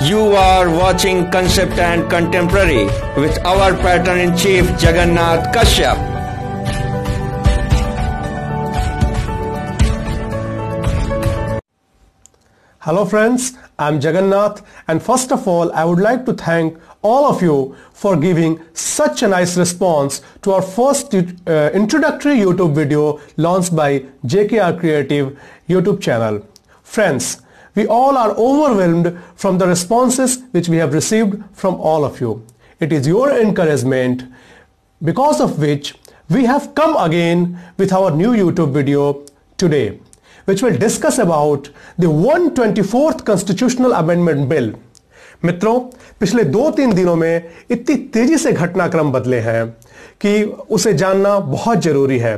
You are watching Concept and Contemporary with our Patron-in-Chief Jagannath Kashyap. Hello friends, I'm Jagannath, and first of all I would like to thank all of you for giving such a nice response to our first introductory YouTube video launched by JKR Creative YouTube channel. Friends, we all are overwhelmed from the responses which we have received from all of you. It is your encouragement because of which we have come again with our new YouTube video today, which will discuss about the 124th Constitutional Amendment Bill. मित्रों, पिछले 2-3 दिनों में इतनी तेजी से घटनाक्रम बदले हैं कि उसे जानना बहुत जरूरी है।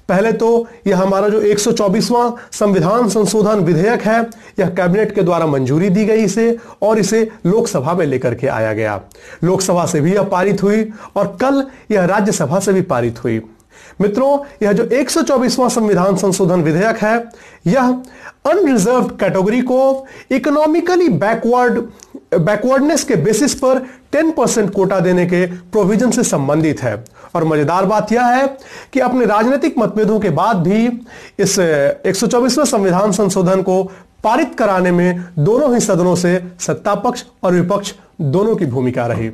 पहले तो यह हमारा जो 124वां संविधान संशोधन विधेयक है, यह कैबिनेट के द्वारा मंजूरी दी गई इसे और इसे लोकसभा में लेकर के आया गया। लोकसभा से भी यह पारित हुई और कल यह राज्यसभा से भी पारित हुई। मित्रों, यह जो 124वां संविधान संशोधन विधेयक है, यह अनरिजर्व्ड कैटेगरी को इकोनॉमिकली बैकवर्डनेस के बेसिस पर 10% कोटा देने के प्रोविजन से संबंधित है। और मजेदार बात यह है कि अपने राजनीतिक मतभेदों के बाद भी इस 124वें संविधान संशोधन को पारित कराने में दोनों ही सदनों से सत्ता पक्ष और विपक्ष दोनों की भूमिका रही।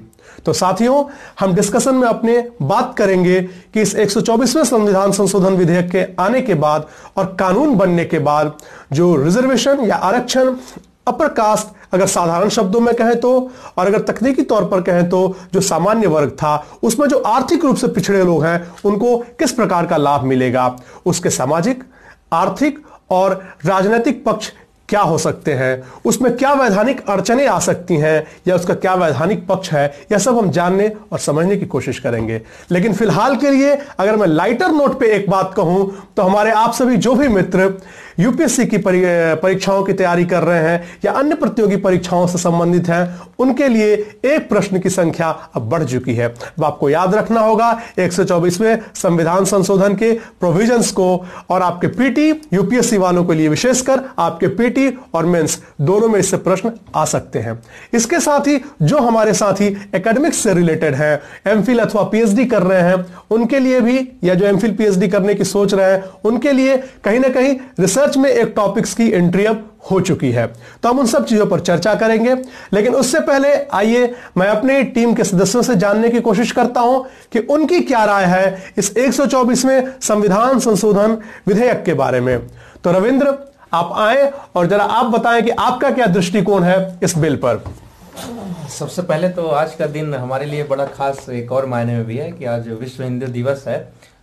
तो साथियों, हम डिस्कशन में अपने बात करेंगे कि इस 124वें संविधान संशोधन विधेयक के आने के बाद और कानून बनने के बाद जो रिजर्वेशन या आरक्षण अपर कास्ट, अगर साधारण शब्दों में कहें तो, और अगर तकनीकी तौर पर कहें तो जो सामान्य वर्ग था, उसमें जो आर्थिक रूप से पिछड़े लोग हैं उनको किस प्रकार का लाभ मिलेगा, उसके सामाजिक, आर्थिक और राजनीतिक पक्ष क्या हो सकते हैं, उसमें क्या वैधानिक अड़चनें आ सकती हैं या उसका क्या वैधानिक पक्ष है, यह सब हम जानने और समझने की कोशिश करेंगे। लेकिन फिलहाल के लिए अगर मैं लाइटर नोट पे एक बात कहूं तो हमारे आप सभी जो भी मित्र यूपीएससी की परीक्षाओं की तैयारी कर रहे हैं या अन्य प्रतियोगी परीक्षाओं से संबंधित हैं, उनके लिए एक प्रश्न की संख्या अब बढ़ चुकी है। अब आपको याद रखना होगा 124वें संविधान संशोधन के प्रोविजंस को, और आपके पीटी यूपीएससी वालों के लिए विशेषकर आपके पीटी और मेंस दोनों में इससे प्रश्न आ सकते हैं। इसके साथ ही जो हमारे साथी एकेडमिक्स से रिलेटेड हैं, एमफिल अथवा पीएचडी कर रहे हैं, उनके लिए भी, या जो एमफिल पीएचडी करने की सोच रहे हैं, उनके लिए कहीं ना कहीं रिसर्च में एक टॉपिक्स की एंट्री अब हो चुकी है। तो हम उन सब चीजों पर चर्चा करेंगे, लेकिन उससे पहले आइए मैं अपने टीम के सदस्यों से जानने की कोशिश करता हूं कि उनकी क्या राय है इस 124वें संविधान संशोधन विधेयक के बारे में। तो रविंद्र, आप आए और जरा आप बताएं कि आपका क्या दृष्टिकोण है इस बिल पर। सबसे पहले तो आज का दिन हमारे लिए बड़ा खास एक और मायने में भी है कि आज विश्व हिंदी दिवस है,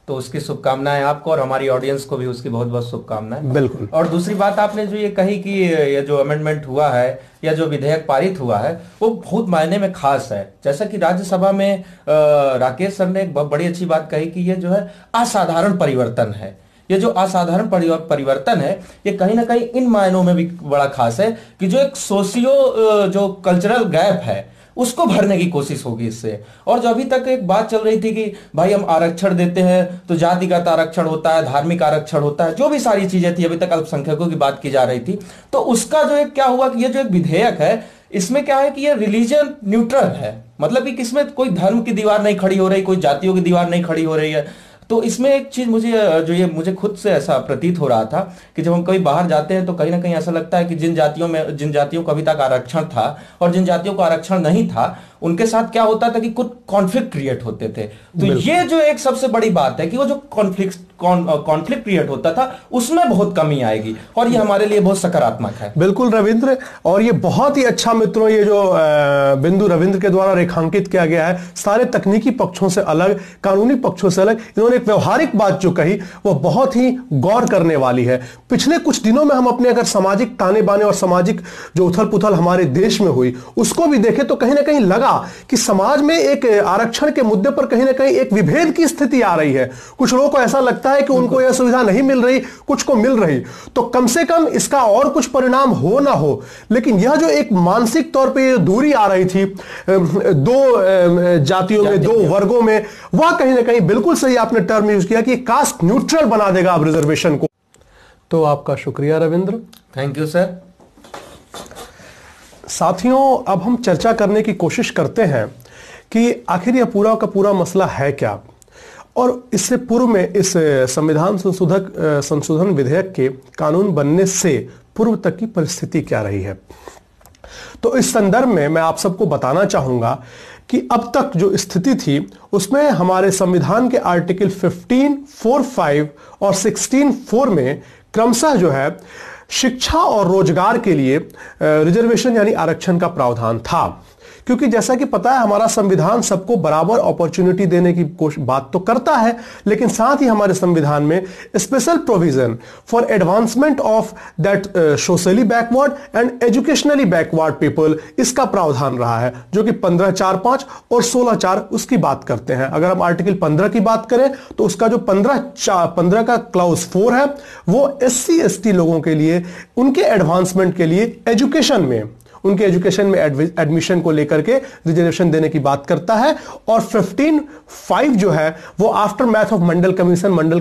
तो उसकी शुभकामनाएं आपको और हमारी ऑडियंस को भी उसकी बहुत बहुत शुभकामनाएं। बिल्कुल। और दूसरी बात आपने जो ये कही कि ये जो अमेंडमेंट हुआ है या जो विधेयक पारित हुआ है वो बहुत मायने में खास है। जैसा कि राज्यसभा में राकेश सर ने एक बहुत बड़ी अच्छी बात कही कि ये जो है असाधारण परिवर्तन है। ये जो असाधारण परिवर्तन है ये कहीं ना कहीं इन मायनों में भी बड़ा खास है कि जो एक सोशियो जो कल्चरल गैप है उसको भरने की कोशिश होगी इससे। और जो अभी तक एक बात चल रही थी कि भाई हम आरक्षण देते हैं तो जातिगत आरक्षण होता है, धार्मिक आरक्षण होता है, जो भी सारी चीजें थी, अभी तक अल्पसंख्यकों की बात की जा रही थी, तो उसका जो एक क्या हुआ कि ये जो एक विधेयक है इसमें क्या है कि ये रिलीजन न्यूट्रल है। मतलब कि इसमें कोई धर्म की दीवार नहीं खड़ी हो रही, कोई जातियों की दीवार नहीं खड़ी हो रही है। तो इसमें एक चीज मुझे खुद से ऐसा प्रतीत हो रहा था कि जब हम कहीं बाहर जाते हैं तो कहीं ना कहीं ऐसा लगता है कि जिन जातियों को अभी तक आरक्षण था और जिन जातियों को आरक्षण नहीं था, उनके साथ क्या होता था कि कुछ कॉन्फ्लिक्ट क्रिएट होते थे। तो ये जो एक सबसे बड़ी बात है कि वो जो कॉन्फ्लिक्ट क्रिएट होता था उसमें बहुत कमी आएगी और ये हमारे लिए बहुत सकारात्मक है। बिल्कुल रविंद्र, और ये बहुत ही अच्छा मित्रों, ये जो बिंदु रविंद्र के द्वारा रेखांकित किया गया है, सारे तकनीकी पक्षों से अलग, कानूनी पक्षों से अलग, इन्होंने एक व्यवहारिक बात जो कही वो बहुत ही गौर करने वाली है। पिछले कुछ दिनों में हम अपने अगर सामाजिक ताने बाने और सामाजिक जो उथल पुथल हमारे देश में हुई उसको भी देखें तो कहीं ना कहीं लगा कि समाज में एक आरक्षण के मुद्दे पर कहीं ना कहीं एक विभेद की स्थिति आ रही है। कुछ लोगों को ऐसा लगता है कि उनको यह सुविधा नहीं मिल रही, कुछ को मिल रही। तो कम से कम इसका और कुछ परिणाम हो ना हो, लेकिन यह जो एक मानसिक तौर पे दूरी आ रही थी दो जातियों में, दो वर्गों में, वह कहीं ना कहीं बिल्कुल सही आपने टर्म यूज किया कि कास्ट न्यूट्रल बना देगा अब रिजर्वेशन को। तो आपका शुक्रिया रविंद्र। Thank you sir. साथियों, अब हम चर्चा करने की कोशिश करते हैं कि आखिर यह पूरा का पूरा मसला है क्या, और इससे पूर्व में इस संविधान संशोधन विधेयक के कानून बनने से पूर्व तक की परिस्थिति क्या रही है। तो इस संदर्भ में मैं आप सबको बताना चाहूंगा कि अब तक जो स्थिति थी उसमें हमारे संविधान के आर्टिकल 15(4)(5) और 16(4) में क्रमशः जो है शिक्षा और रोजगार के लिए रिजर्वेशन यानी आरक्षण का प्रावधान था। क्योंकि जैसा कि पता है हमारा संविधान सबको बराबर अपॉर्चुनिटी देने की बात तो करता है, लेकिन साथ ही हमारे संविधान में special provision for advancement of that socially backward and educationally backward people, इसका प्रावधान रहा है, जो कि 15(4)(5) और 16(4) उसकी बात करते हैं। अगर हम आर्टिकल 15 की बात करें तो उसका जो 15 का क्लाउज 4 है वो SC/ST लोगों के लिए, उनके एडवांसमेंट के लिए एजुकेशन में, उनके एजुकेशन में एडमिशन को लेकर के रिजर्वेशन देने की बात करता है। और 15(5) जो है वो after math of Mandal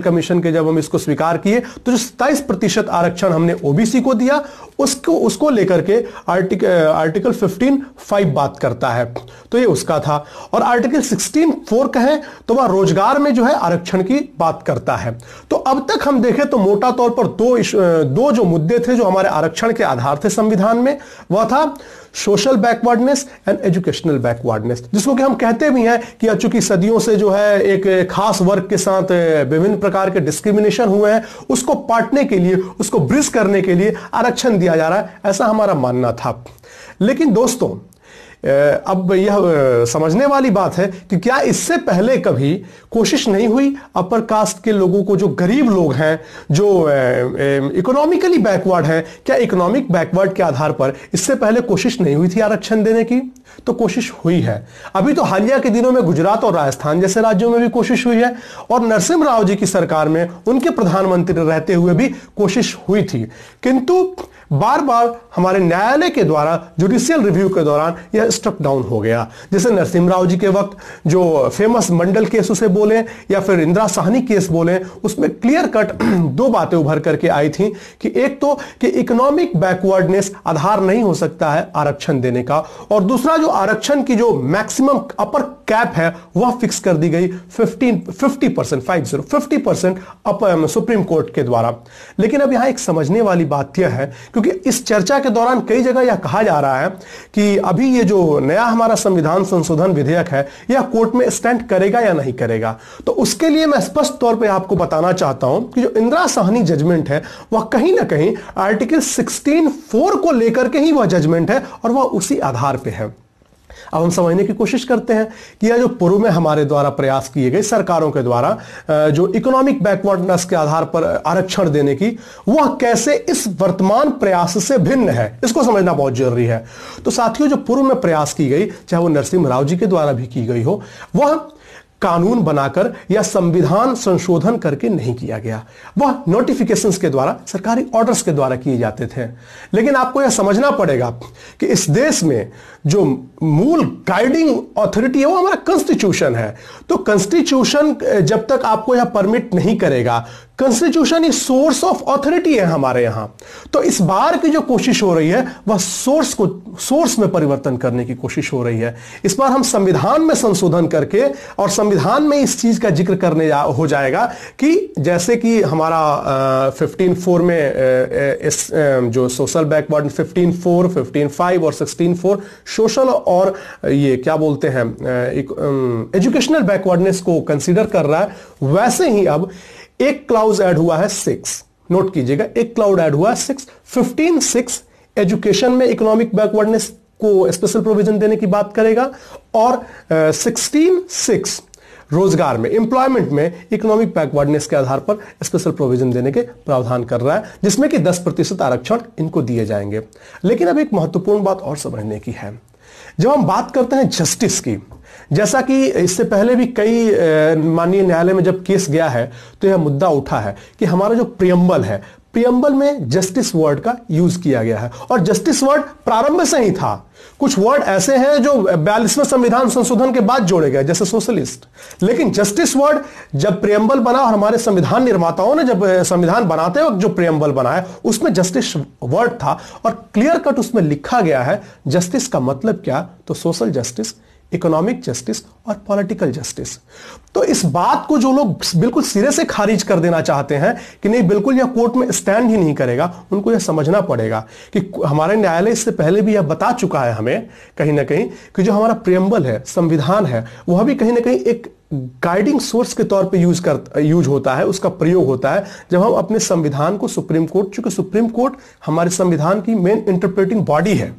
commission के जब हम इसको स्वीकार किए तो जो 27% आरक्षण हमने ओबीसी को दिया उसको लेकर के आर्टिकल 15(5) बात करता है, तो ये उसका था। और आर्टिकल 16(4) कहें तो वह रोजगार में जो है आरक्षण की बात करता है। तो अब तक हम देखें तो मोटा तौर पर दो जो मुद्दे थे जो हमारे आरक्षण के आधार थे संविधान में, वह था social backwardness and educational backwardness, जिसको कि हम कहते भी हैं कि चूंकि सदियों से जो है एक खास वर्ग के साथ विभिन्न प्रकार के डिस्क्रिमिनेशन हुए हैं, उसको पाटने के लिए, उसको ब्रिज करने के लिए आरक्षण दिया जा रहा है, ऐसा हमारा मानना था। लेकिन दोस्तों अब यह समझने वाली बात है कि क्या इससे पहले कभी कोशिश नहीं हुई अपर कास्ट के लोगों को, जो गरीब लोग हैं, जो इकोनॉमिकली बैकवर्ड हैं, क्या इकोनॉमिक बैकवर्ड के आधार पर इससे पहले कोशिश नहीं हुई थी आरक्षण देने की? तो कोशिश हुई है। अभी तो हालिया के दिनों में गुजरात और राजस्थान जैसे राज्यों में भी कोशिश हुई है, और नरसिम्हा राव जी की सरकार में उनके प्रधानमंत्री रहते हुए भी कोशिश हुई थी, किंतु बार बार हमारे न्यायालय के द्वारा जुडिशियल रिव्यू के दौरान यह स्ट्रक डाउन हो गया। जैसे नरसिम्हा राव जी के वक्त जो फेमस मंडल केस उसे बोले या फिर इंदिरा साहनी केस बोले, उसमें क्लियर कट दो बातें उभर करके आई थी कि एक तो कि इकोनॉमिक बैकवर्डनेस आधार नहीं हो सकता है आरक्षण देने का, और दूसरा जो आरक्षण की जो मैक्सिमम अपर कैप है वह फिक्स कर दी गई 50% अपर सुप्रीम कोर्ट के द्वारा। लेकिन अब यहां एक समझने वाली बात यह है, क्योंकि इस चर्चा के दौरान कई जगह यह कहा जा रहा है कि अभी ये जो नया हमारा संविधान संशोधन विधेयक है यह कोर्ट में स्टैंड करेगा या नहीं करेगा। तो उसके लिए मैं स्पष्ट तौर पे आपको बताना चाहता हूं कि जो इंदिरा साहनी जजमेंट है वह कहीं ना कहीं आर्टिकल 16(4) को लेकर के ही वह जजमेंट है, और वह उसी आधार पे है। अब हम समझने की कोशिश करते हैं कि यह जो पूर्व में हमारे द्वारा प्रयास किए गए सरकारों के द्वारा जो इकोनॉमिक बैकवर्डनेस के आधार पर आरक्षण देने की, वह कैसे इस वर्तमान प्रयास से भिन्न है, इसको समझना बहुत जरूरी है। तो साथियों, जो पूर्व में प्रयास की गई, चाहे वो नरसिम्हा राव जी के द्वारा भी की गई हो, वह कानून बनाकर या संविधान संशोधन करके नहीं किया गया, वह नोटिफिकेशंस के द्वारा, सरकारी ऑर्डर्स के द्वारा किए जाते थे। लेकिन आपको यह समझना पड़ेगा कि इस देश में जो मूल गाइडिंग अथॉरिटी है वो हमारा कॉन्स्टिट्यूशन है। तो कॉन्स्टिट्यूशन जब तक आपको यह परमिट नहीं करेगा, constitution he source of authority है हमारे यहां। तो इस बार की जो कोशिश हो रही है वह सोर्स में परिवर्तन करने की कोशिश हो रही है। इस बार हम संविधान में संशोधन करके और संविधान में इस चीज का जिक्र करने हो जाएगा कि जैसे कि हमारा 15(4) में इस जो सोशल बैकवर्ड 15(4), 15(5) और 16(4) सोशल और ये क्या बोलते हैं एजुकेशनल बैकवर्डनेस को कंसीडर कर रहा है, वैसे ही अब एक क्लाउज ऐड हुआ है 6, नोट कीजिएगा, एक क्लाउड ऐड हुआ है 6, 15(6) एजुकेशन में इकोनॉमिक बैकवर्डनेस को स्पेशल प्रोविजन देने की बात करेगा, और 16(6) रोजगार में, एम्प्लॉयमेंट में इकोनॉमिक बैकवर्डनेस के आधार पर स्पेशल प्रोविजन देने के प्रावधान कर रहा है, जिसमें कि 10% आरक्षण इनको दिए जाएंगे। लेकिन अब एक महत्वपूर्ण बात और समझने की है, जब हम बात करते हैं जस्टिस की, जैसा कि इससे पहले भी कई माननीय न्यायालय में जब केस गया है तो यह मुद्दा उठा है कि हमारा जो प्रियम्बल है, प्रियम्बल में जस्टिस वर्ड का यूज किया गया है, और जस्टिस वर्ड प्रारंभ से ही था। कुछ वर्ड ऐसे हैं जो 42वें संविधान संशोधन के बाद जोड़े गए, जैसे सोशलिस्ट, लेकिन जस्टिस वर्ड जब प्रियम्बल बना और हमारे संविधान निर्माताओं ने जब संविधान बनाते वक्त जो प्रियम्बल बनाया उसमें जस्टिस वर्ड था, और क्लियर कट उसमें लिखा गया है जस्टिस का मतलब क्या, तो सोशल जस्टिस, इकोनॉमिक जस्टिस और पॉलिटिकल जस्टिस। तो इस बात को जो लोग बिल्कुल सिरे से खारिज कर देना चाहते हैं कि नहीं बिल्कुल यह कोर्ट में स्टैंड ही नहीं करेगा, उनको यह समझना पड़ेगा कि हमारे न्यायालय इससे पहले भी यह बता चुका है हमें कहीं ना कहीं कि जो हमारा प्रियम्बल है, संविधान है, वह भी कहीं ना कहीं एक गाइडिंग सोर्स के तौर पे यूज होता है, उसका प्रयोग होता है जब हम अपने संविधान को सुप्रीम कोर्ट, चूंकि सुप्रीम कोर्ट हमारे संविधान की मेन इंटरप्रेटिंग बॉडी है,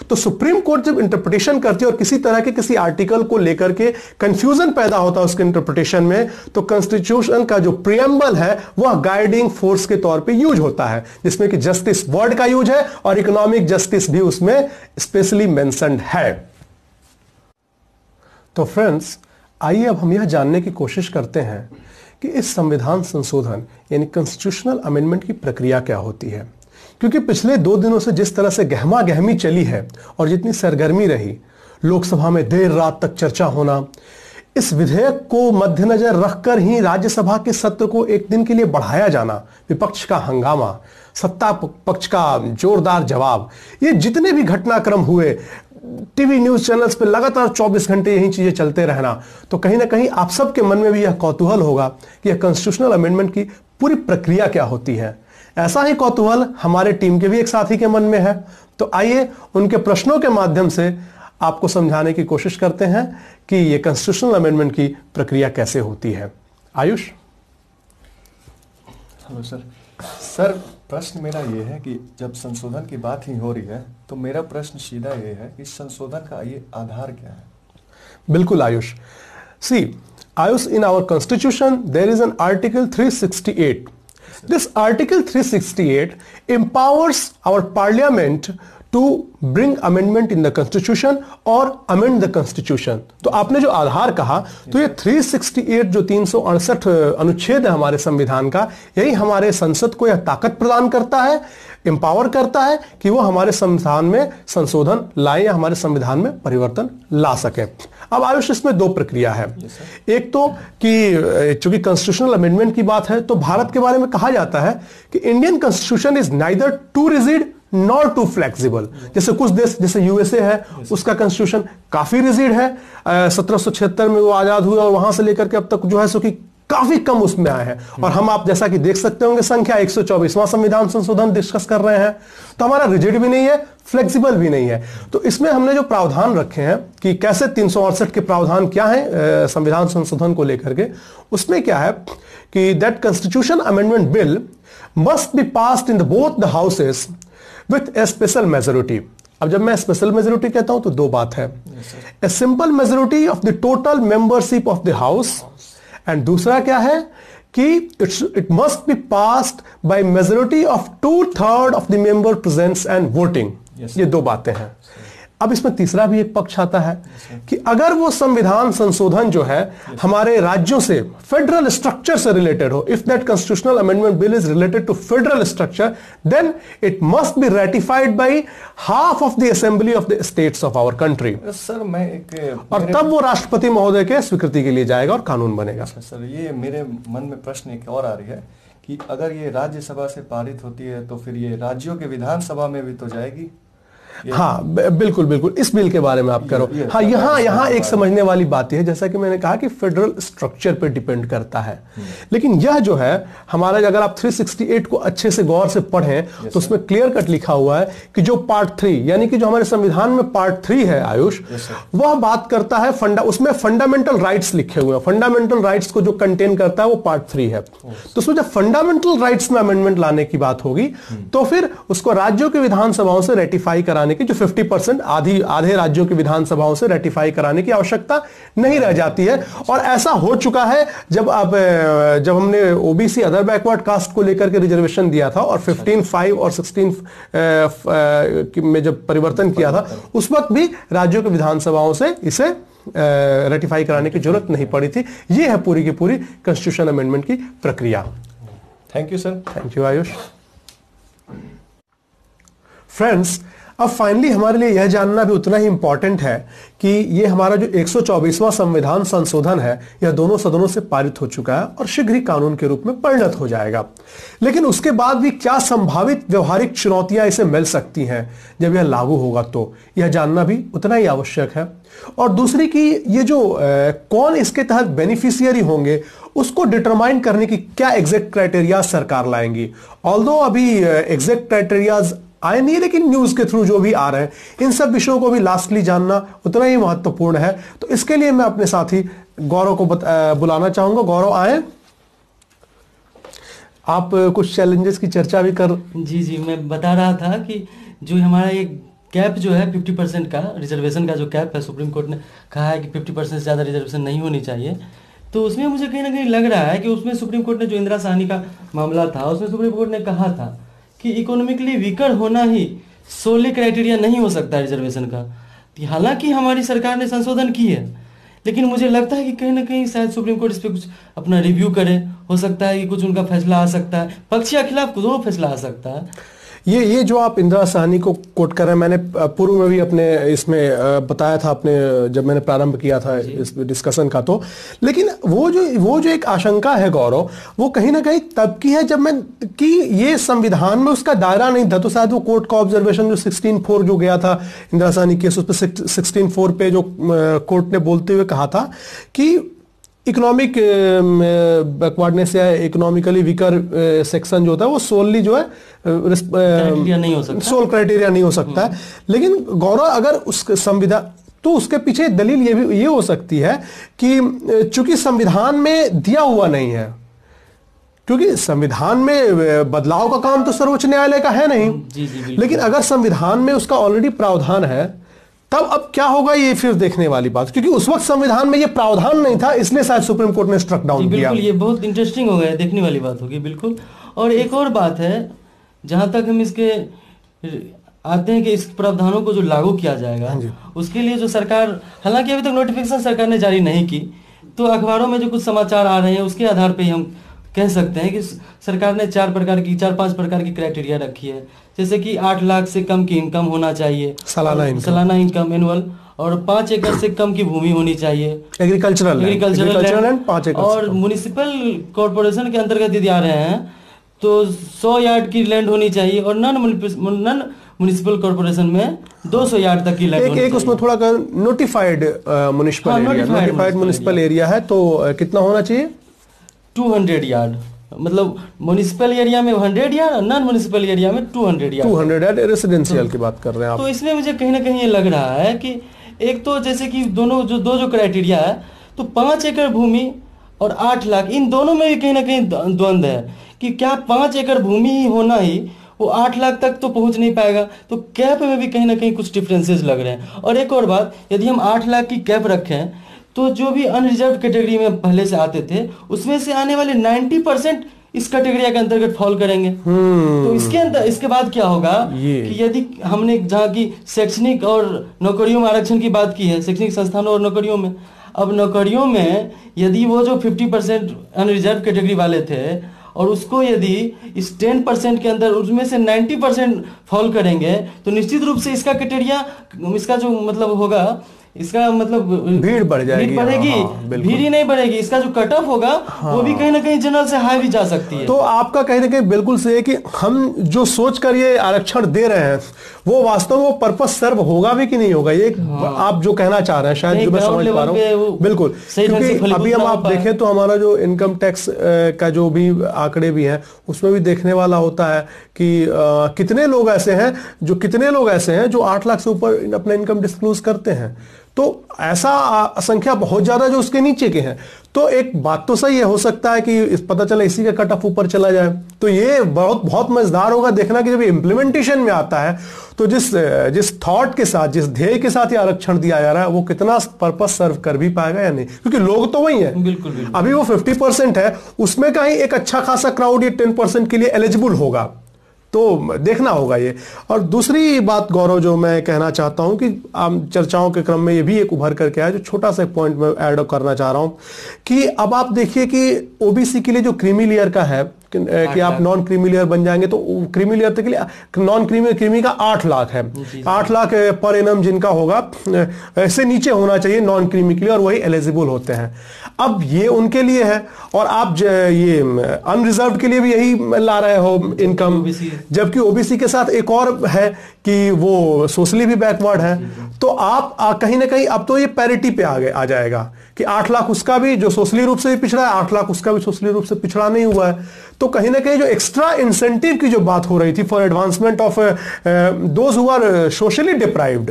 तो सुप्रीम कोर्ट जब इंटरप्रिटेशन करती है और किसी तरह के किसी आर्टिकल को लेकर के कंफ्यूजन पैदा होता है उसके इंटरप्रिटेशन में, तो कॉन्स्टिट्यूशन का जो प्रियम्बल है वह गाइडिंग फोर्स के तौर पे यूज होता है, जिसमें कि जस्टिस वर्ड का यूज है और इकोनॉमिक जस्टिस भी उसमें स्पेशली मेंशन्ड है। तो फ्रेंड्स, आइए अब हम यह जानने की कोशिश करते हैं कि इस संविधान संशोधन यानी कॉन्स्टिट्यूशनल अमेंडमेंट की प्रक्रिया क्या होती है, क्योंकि पिछले 2 दिनों से जिस तरह से गहमा गहमी चली है और जितनी सरगर्मी रही, लोकसभा में देर रात तक चर्चा होना, इस विधेयक को मद्देनजर रखकर ही राज्यसभा के सत्र को एक दिन के लिए बढ़ाया जाना, विपक्ष का हंगामा, सत्ता पक्ष का जोरदार जवाब, ये जितने भी घटनाक्रम हुए, टीवी न्यूज चैनल्स पे लगातार 24 घंटे यही चीजें चलते रहना, तो कहीं ना कहीं आप सबके मन में भी यह कौतूहल होगा कि यह कॉन्स्टिट्यूशनल अमेंडमेंट की पूरी प्रक्रिया क्या होती है। ऐसा ही कौतूहल हमारे टीम के भी एक साथी के मन में है, तो आइए उनके प्रश्नों के माध्यम से आपको समझाने की कोशिश करते हैं कि यह कॉन्स्टिट्यूशनल अमेंडमेंट की प्रक्रिया कैसे होती है। आयुष। Hello sir. सर, प्रश्न मेरा ये है कि जब संशोधन की बात ही हो रही है तो मेरा प्रश्न सीधा ये है कि संशोधन का ये आधार क्या है? बिल्कुल आयुष। सी Ayush, in our constitution there is an article 368. This article 368 empowers our parliament to bring amendment in the constitution or amend the constitution. तो आपने जो आधार कहा, तो ये 368 जो 368 अनुच्छेद है हमारे संविधान का, यही हमारे संसद को यह ताकत प्रदान करता है, एम्पावर करता है कि वो हमारे संविधान में संशोधन लाए या हमारे संविधान में परिवर्तन ला सके। अब आयुष, इसमें 2 प्रक्रिया है। एक तो कि चूंकि कॉन्स्टिट्यूशनल अमेंडमेंट की बात है तो भारत के बारे में कहा जाता है कि Indian constitution is neither too rigid not too flexible. जैसे कुछ देश जैसे यूएसए है, उसका कॉन्स्टिट्यूशन काफी रिजिड है, 1776 में वो आजाद हुए और वहां से लेकर के अब तक जो है सो कि काफी कम उसमें आए हैं, और हम आप जैसा कि देख सकते होंगे संख्या 124वां संविधान संशोधन डिस्कस कर रहे हैं, तो हमारा रिजिड भी नहीं है, फ्लेक्सिबल भी नहीं है। तो इसमें हमने जो प्रावधान रखे हैं कि कैसे 368 के प्रावधान क्या है संविधान संशोधन को लेकर के, उसमें क्या है कि that constitution amendment bill must be passed in both the houses with A special majority. अब जब मैं स्पेशल मेजोरिटी कहता हूं तो 2 बात है, a simple majority of the total membership of the house, and दूसरा क्या है कि it must be passed by majority of 2/3 of the member presence and voting. ये 2 बातें हैं। अब इसमें तीसरा भी एक पक्ष आता है कि अगर वो संविधान संशोधन जो है हमारे राज्यों से फेडरल स्ट्रक्चर से रिलेटेड हो, if that constitutional amendment bill is related to federal structure, then it must be ratified by half of the assembly of the states of our country. Sir, मैं एक और तब वो राष्ट्रपति महोदय के स्वीकृति के लिए जाएगा और कानून बनेगा। सर, ये मेरे मन में प्रश्न एक और आ रही है कि अगर ये राज्यसभा से पारित होती है तो फिर ये राज्यों के विधानसभा में भी तो जाएगी? हाँ बिल्कुल बिल्कुल, इस बिल के बारे में आप करो। हाँ, यहाँ एक समझने वाली बात है, जैसा कि मैंने कहा कि फेडरल स्ट्रक्चर पे डिपेंड करता है, लेकिन यह जो है हमारा, अगर आप 368 को अच्छे से गौर से पढ़ें तो उसमें क्लियर कट लिखा हुआ है कि जो पार्ट 3 यानी कि जो हमारे संविधान में पार्ट 3 है आयुष, वह बात करता है उसमें फंडामेंटल राइट्स लिखे हुए हैं। फंडामेंटल राइट्स को जो कंटेन करता है वो पार्ट 3 है। तो उसमें जब फंडामेंटल राइट्स में अमेंडमेंट लाने की बात होगी तो फिर उसको राज्यों के विधानसभाओं से रेटिफाई कराने की, जो 50% आधे राज्यों की विधानसभाओं से रेटिफाई कराने की आवश्यकता नहीं रह जाती है। और ऐसा हो चुका है जब हमने ओबीसी अदर बैकवर्ड कास्ट को लेकर के रिजर्वेशन दिया था और 15(5) और 16 में जब परिवर्तन किया था, उस वक्त भी राज्यों की विधानसभाओं से इसे रेटिफाई कराने की जरूरत नहीं पड़ी थी। यह है पूरी की पूरी कॉन्स्टिट्यूशन अमेंडमेंट की प्रक्रिया। Thank you sir. Thank you Ayush. Friends, अब फाइनली हमारे लिए यह जानना भी उतना ही इंपॉर्टेंट है कि ये हमारा जो 124वां संविधान संशोधन है, यह दोनों सदनों से पारित हो चुका है और शीघ्र ही कानून के रूप में परिणत हो जाएगा। लेकिन उसके बाद भी क्या संभावित व्यवहारिक चुनौतियां इसे मिल सकती हैं जब यह लागू होगा, तो यह जानना भी उतना ही आवश्यक है। और दूसरी कि ये जो कौन इसके तहत बेनिफिशियरी होंगे, उसको डिटरमाइन करने की क्या एग्जैक्ट क्राइटेरिया सरकार लाएंगी। ऑल्दो अभी एग्जैक्ट क्राइटेरियाज आए नहीं, लेकिन न्यूज के थ्रू जो भी आ रहे हैं, इन सब विषयों को भी लास्टली जानना उतना ही महत्वपूर्ण है। तो इसके लिए मैं अपने साथी गौरव को बुलाना चाहूंगा। गौरव, आए। आप कुछ चैलेंजेस की चर्चा भी कर। जी, मैं बता रहा था कि जो हमारा एक कैप जो है 50% का रिजर्वेशन का जो कैप है, सुप्रीम कोर्ट ने कहा है कि 50% से ज़्यादा रिजर्वेशन नहीं होनी चाहिए। तो उसमें मुझे कहीं ना कहीं लग रहा है कि उसमें सुप्रीम कोर्ट ने जो इंदिरा साहनी का मामला था, उसमें सुप्रीम कोर्ट ने कहा था कि इकोनॉमिकली वीकर होना ही सोली क्राइटेरिया नहीं हो सकता रिजर्वेशन का। हालांकि हमारी सरकार ने संशोधन की है, लेकिन मुझे लगता है कि कहीं ना कहीं शायद सुप्रीम कोर्ट इस पर कुछ अपना रिव्यू करे। हो सकता है कि कुछ उनका फैसला आ सकता है, पक्ष या खिलाफ दोनों फैसला आ सकता है। ये जो आप इंदिरा साहनी को कोट कर रहे हैं, मैंने पूर्व में भी अपने इसमें बताया था, अपने जब मैंने प्रारंभ किया था इस डिस्कशन का। तो लेकिन वो जो एक आशंका है गौरव, वो कहीं ना कहीं तब की है जब कि ये संविधान में उसका दायरा नहीं था। तो शायद वो कोर्ट का ऑब्जर्वेशन जो 16(4) जो गया था इंदिरा साहनी केस, उस पर 16(4) पे जो कोर्ट ने बोलते हुए कहा था कि इकोनॉमिक बैकवर्डनेस या इकोनॉमिकली वीकर सेक्शन जो होता है वो सोलली जो है सोल क्राइटेरिया नहीं हो सकता है। लेकिन गौरव, अगर उस संविधान, तो उसके पीछे दलील ये हो सकती है कि चूंकि संविधान में दिया हुआ नहीं है, क्योंकि संविधान में बदलाव का काम तो सर्वोच्च न्यायालय का है नहीं। जी, लेकिन अगर संविधान में उसका ऑलरेडी प्रावधान है, तब अब क्या होगा ये फिर देखने वाली बात, क्योंकि उस वक्त संविधान में ये प्रावधान नहीं था, इसलिए शायद सुप्रीम कोर्ट ने स्ट्रक डाउन किया। बिल्कुल, ये बहुत इंटरेस्टिंग हो गया, देखने वाली बात होगी। बिल्कुल। और एक और बात है, जहां तक हम इसके आते हैं कि इस प्रावधानों को जो लागू किया जाएगा, उसके लिए जो सरकार, हालांकि अभी तक नोटिफिकेशन सरकार ने जारी नहीं की, तो अखबारों में जो कुछ समाचार आ रहे हैं उसके आधार पर ही हम कह सकते हैं कि सरकार ने 4-5 प्रकार की क्राइटेरिया रखी है। जैसे कि 8 लाख से कम की इनकम होना चाहिए, सालाना इनकम एनुअल, और 5 एकड़ से कम की भूमि होनी चाहिए, एग्रीकल्चरल लैंड, 5 एकड़। और म्युनिसिपल कॉर्पोरेशन के अंतर्गत यदि आ रहे हैं तो 100 यार्ड की लैंड होनी चाहिए, और नॉन म्युनिसिपल कॉर्पोरेशन में 200 यार्ड तक की लैंड होनी चाहिए। एक उसमें थोड़ा नोटिफाइड म्युनिसिपल एरिया है, तो कितना होना चाहिए? 200 यार्ड, मतलब म्युनिसिपल एरिया में 100 यार्ड और नॉन म्युनिसिपल एरिया में 200 यार्ड। 200 यार्ड रेसिडेंशियल की बात कर रहे हैं आप। तो इसमें मुझे कहीं ना कहीं ये लग रहा है कि एक तो जैसे कि दो जो क्राइटेरिया है, तो 5 एकड़ भूमि और 8 लाख, इन दोनों में भी कहीं ना कहीं द्वंद्व है कि क्या 5 एकड़ भूमि ही होना ही वो 8 लाख तक तो पहुंच नहीं पाएगा। तो कैप में भी कहीं ना कहीं कुछ डिफरेंसेस लग रहे हैं। और एक और बात, यदि हम 8 लाख की कैप रखें, तो जो भी अनरिजर्व कैटेगरी में पहले से आते थे, उसमें से आने वाले 90% इस कैटेगरी के अंतर्गत फॉल करेंगे। तो इसके बाद क्या होगा कि यदि हमने जहाँ की शैक्षणिक और नौकरियों में आरक्षण की बात की है, शैक्षणिक संस्थानों और नौकरियों में, अब नौकरियों में यदि वो जो 50% अनरिजर्व कैटेगरी वाले थे, और उसको यदि इस 10% के अंदर उसमें से 90% फॉल करेंगे, तो निश्चित रूप से इसका क्राइटेरिया, इसका जो मतलब होगा, इसका मतलब भीड़ बढ़ जाएगी, भीड़ बढ़ेगी, भीड़ ही नहीं बढ़ेगी, इसका जो कट ऑफ होगा वो भी कहीं ना कहीं जनरल से हाई भी जा सकती है। तो आपका कहीं ना कहीं बिल्कुल सही है कि हम जो सोच कर ये आरक्षण दे रहे हैं, वो वास्तव में वो पर्पस सर्व होगा भी कि नहीं होगा, ये आप जो कहना चाह रहे हैं, शायद जो मैं समझ पा रहा हूँ। बिल्कुल, क्योंकि अभी हम आप देखें तो हमारा जो इनकम टैक्स का जो भी आंकड़े भी हैं, उसमें भी देखने वाला होता है कि कितने लोग ऐसे हैं जो 8 लाख से ऊपर अपना इनकम डिस्क्लोज करते हैं। तो ऐसा संख्या बहुत ज्यादा जो उसके नीचे के हैं। तो एक बात तो सही है, हो सकता है कि पता चला इसी का कट ऑफ ऊपर चला जाए। तो ये बहुत मजेदार होगा देखना कि जब इम्प्लीमेंटेशन में आता है, तो जिस थॉट के साथ, जिस ध्येय के साथ ये आरक्षण दिया जा रहा है, वो कितना पर्पस सर्व कर भी पाएगा या नहीं, क्योंकि लोग तो वही है। बिल्कुल। अभी वो 50% है, उसमें कहीं एक अच्छा खासा क्राउड ये 10% के लिए एलिजिबल होगा, तो देखना होगा ये। और दूसरी बात गौरव जो मैं कहना चाहता हूं कि आम चर्चाओं के क्रम में ये भी एक उभर करके आया, जो छोटा सा पॉइंट मैं ऐड करना चाह रहा हूं कि अब आप देखिए कि ओबीसी के लिए जो क्रीमी लेयर का है, कि आप नॉन क्रीमी लेयर बन जाएंगे, तो क्रीमी लेयर तक के लिए नॉन क्रीमी का 8 लाख है, 8 लाख पर एनम जिनका होगा, ऐसे नीचे होना चाहिए नॉन क्रीमी के लिए, और वही एलिजिबल होते हैं। अब ये उनके लिए है, और आप ये अनरिजर्व के लिए भी यही ला रहे हो इनकम, जबकि ओबीसी के साथ एक और है कि वो सोशली भी बैकवर्ड है। तो आप कहीं ना कहीं अब तो ये पैरिटी पे आ जाएगा कि 8 लाख उसका भी जो सोशली रूप से भी पिछड़ा है, 8 लाख उसका भी सोशली रूप से पिछड़ा नहीं हुआ है। तो कहीं ना कहीं जो एक्स्ट्रा इंसेंटिव की जो बात हो रही थी for advancement of those who are socially deprived,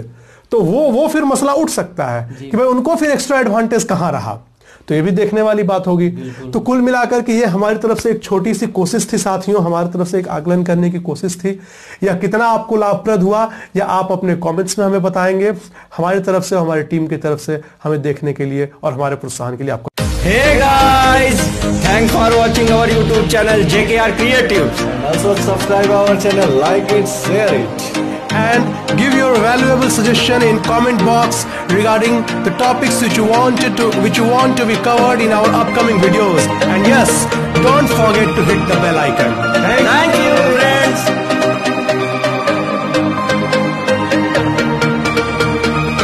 तो वो फिर मसला उठ सकता है कि भाई उनको फिर एक्स्ट्रा एडवांटेज कहां रहा। तो ये भी देखने वाली बात होगी। तो कुल मिलाकर के ये हमारी तरफ से एक छोटी सी कोशिश थी साथियों, हमारी तरफ से एक आकलन करने की कोशिश थी। या कितना आपको लाभप्रद हुआ, या आप अपने कमेंट्स में हमें बताएंगे। हमारी तरफ से, हमारी टीम की तरफ से हमें देखने के लिए और हमारे प्रोत्साहन के लिए आपको Hey guys, thanks for watching our YouTube channel JKR Creatives. Also subscribe our channel, like it, share it. and give your valuable suggestion in comment box regarding the topics which you want to be covered in our upcoming videos. And yes, don't forget to hit the bell icon.